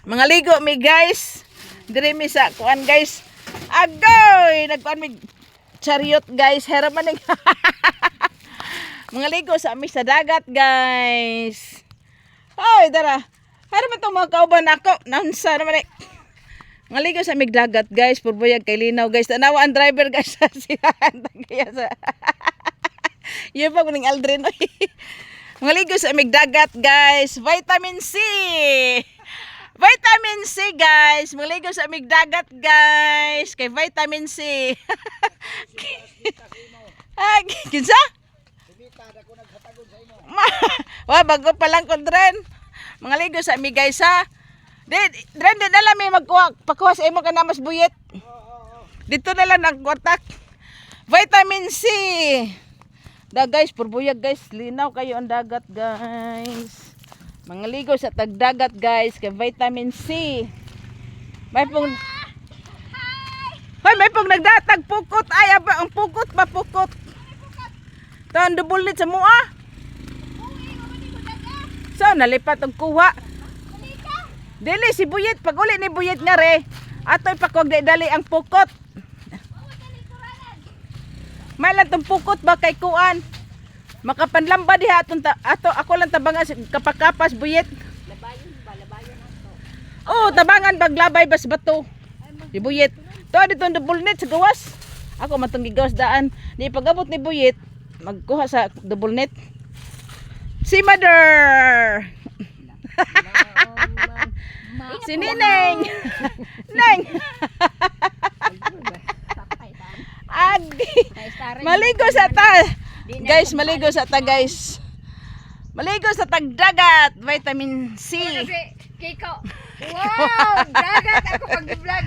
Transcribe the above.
Mga ligo mi guys. Diri mi sa kuan guys. Agoy, nagkuan mi chariot guys. Hera man ning. Mga ligo sa mi sa dagat guys. Hoy, dara. Hera man tong mga kauban ako. Nansa naman eh. Mga ligo sa mi dagat guys. Purbuyag kay linaw guys. Tanawa ang driver guys sa siyan. Kaya sa yun pa kuning Aldrin. Mga ligo sa mi dagat guys. Vitamin C. Vitamin C guys. Maligo sa amig dagat guys. Kay vitamin C. Kinsa? Wa bago pa lang ko dren. Mga ligo sa amig guys ha. Dren din alam may magkuha pakuha sa imo ka na mas buyet. Dito na lang nagwatak. Vitamin C. Da guys, purbuyag guys. Linaw kayo ang dagat guys. Mga ligo sa tagdagat guys kay vitamin C. May pong hoy, may pong nagdatag pukot ay aba ang pukot ba pukot. Tan double net sa mua. So nalipat og kuha. Dili si Buyet pag uli ni Buyet nga re. Atoy pakuag dali ang pukot. May lang tong pukot ba kay kuan. Makapanlamba diha ato ako lang tabangan kapakapas Buyet. Labayon ba? Labayon ato. Oh, tabangan baglabay bas bato. Di Buyet. To dito double net sa gawas. Ako matong gigawas daan. Di pagabot ni Buyet, magkuha sa double net. Si Mother. Si Nineng. Neng. Adi. Maligo sa ta. Guys, maligo sa ta guys. Maligo sa tagdagat, vitamin C. Kiko. Wow, dagat ako pag-vlog.